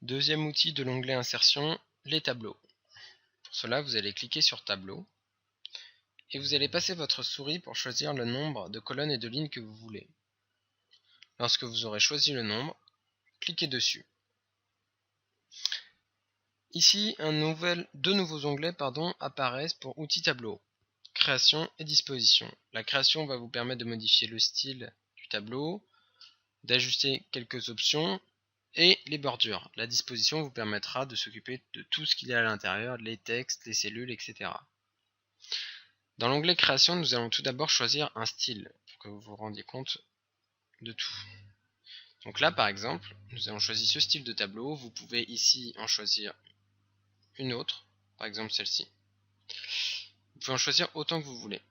Deuxième outil de l'onglet Insertion, les tableaux. Pour cela, vous allez cliquer sur Tableau et vous allez passer votre souris pour choisir le nombre de colonnes et de lignes que vous voulez. Lorsque vous aurez choisi le nombre, cliquez dessus. Ici, deux nouveaux onglets apparaissent pour Outils tableau, Création et Disposition. La création va vous permettre de modifier le style du tableau, d'ajuster quelques options et les bordures. La disposition vous permettra de s'occuper de tout ce qu'il y a à l'intérieur, les textes, les cellules, etc. Dans l'onglet Création, nous allons tout d'abord choisir un style pour que vous vous rendiez compte de tout. Donc là, par exemple, nous avons choisi ce style de tableau. Vous pouvez ici en choisir une autre, par exemple celle-ci. Vous pouvez en choisir autant que vous voulez.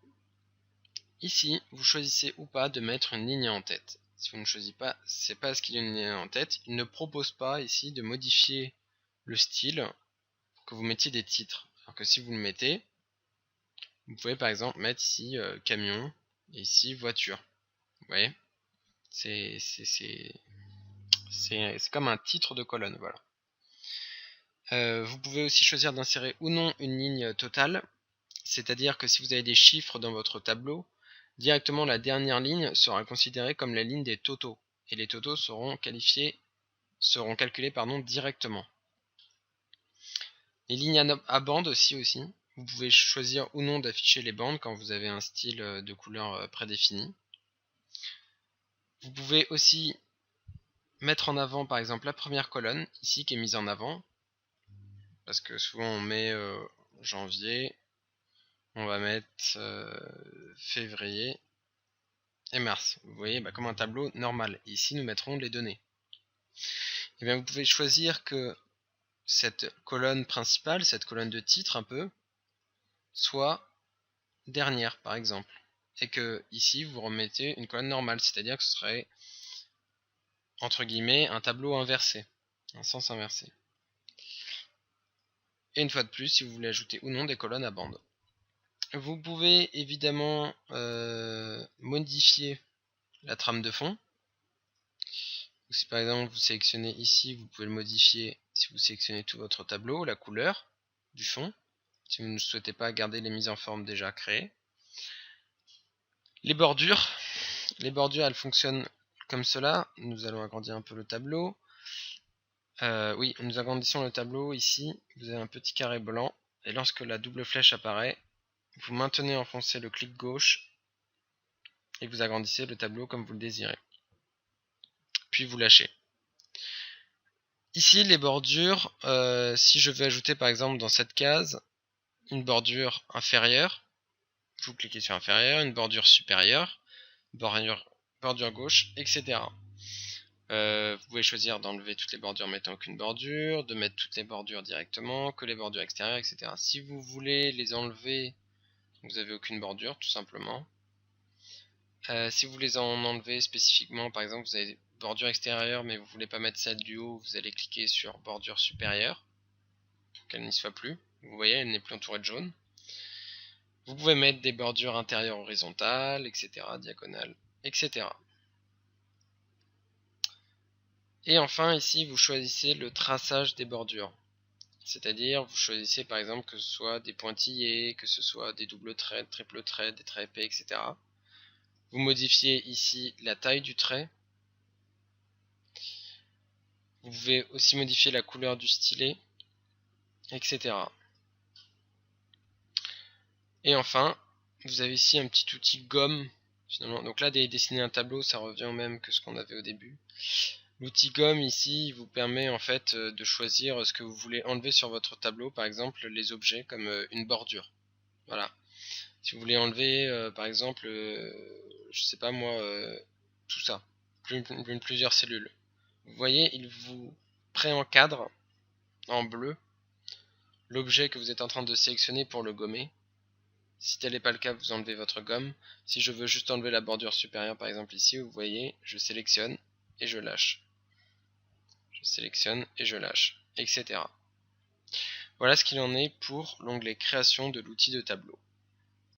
Ici, vous choisissez ou pas de mettre une ligne en tête. Si vous ne choisissez pas, c'est parce qu'il y a une ligne en tête. Il ne propose pas ici de modifier le style pour que vous mettiez des titres. Alors que si vous le mettez, vous pouvez par exemple mettre ici camion et ici voiture. Vous voyez, c'est comme un titre de colonne. Voilà. Vous pouvez aussi choisir d'insérer ou non une ligne totale, c'est-à-dire que si vous avez des chiffres dans votre tableau, directement la dernière ligne sera considérée comme la ligne des totaux, et les totaux seront calculés directement. Les lignes à bandes aussi, vous pouvez choisir ou non d'afficher les bandes quand vous avez un style de couleur prédéfini. Vous pouvez aussi mettre en avant par exemple la première colonne, ici qui est mise en avant, parce que souvent on met janvier, on va mettre février et mars. Vous voyez, comme un tableau normal. Et ici, nous mettrons les données. Et bien, vous pouvez choisir que cette colonne principale, cette colonne de titre un peu, soit dernière, par exemple. Et que ici, vous remettez une colonne normale, c'est-à-dire que ce serait, entre guillemets, un tableau inversé, un sens inversé. Et une fois de plus, si vous voulez ajouter ou non des colonnes à bande. Vous pouvez évidemment modifier la trame de fond. Si par exemple vous sélectionnez ici, vous pouvez le modifier si vous sélectionnez tout votre tableau, la couleur du fond, si vous ne souhaitez pas garder les mises en forme déjà créées. Les bordures elles fonctionnent comme cela. Nous allons agrandir un peu le tableau. Oui, nous agrandissons le tableau ici, vous avez un petit carré blanc, et lorsque la double flèche apparaît, vous maintenez enfoncé le clic gauche, et vous agrandissez le tableau comme vous le désirez. Puis vous lâchez. Ici, les bordures, si je veux ajouter par exemple dans cette case une bordure inférieure, vous cliquez sur inférieur, une bordure supérieure, bordure gauche, etc. Vous pouvez choisir d'enlever toutes les bordures mettant aucune bordure, de mettre toutes les bordures directement, que les bordures extérieures, etc. Si vous voulez les enlever, vous n'avez aucune bordure, tout simplement. Si vous voulez en enlever spécifiquement, par exemple, vous avez bordure extérieure, mais vous ne voulez pas mettre celle du haut, vous allez cliquer sur bordure supérieure, pour qu'elle n'y soit plus. Vous voyez, elle n'est plus entourée de jaune. Vous pouvez mettre des bordures intérieures horizontales, etc., diagonales, etc. Et enfin, ici, vous choisissez le traçage des bordures. C'est-à-dire, vous choisissez par exemple que ce soit des pointillés, que ce soit des doubles traits, triples traits, des traits épais, etc. Vous modifiez ici la taille du trait. Vous pouvez aussi modifier la couleur du stylet, etc. Et enfin, vous avez ici un petit outil gomme. Finalement. Donc là, dessiner un tableau, ça revient au même que ce qu'on avait au début. L'outil gomme ici vous permet en fait de choisir ce que vous voulez enlever sur votre tableau, par exemple les objets comme une bordure. Voilà. Si vous voulez enlever par exemple, je sais pas moi, tout ça, plusieurs cellules. Vous voyez, il vous pré-encadre en bleu l'objet que vous êtes en train de sélectionner pour le gommer. Si tel n'est pas le cas, vous enlevez votre gomme. Si je veux juste enlever la bordure supérieure, par exemple ici, vous voyez, je sélectionne et je lâche. Je sélectionne et je lâche, etc. Voilà ce qu'il en est pour l'onglet Création de l'outil de tableau.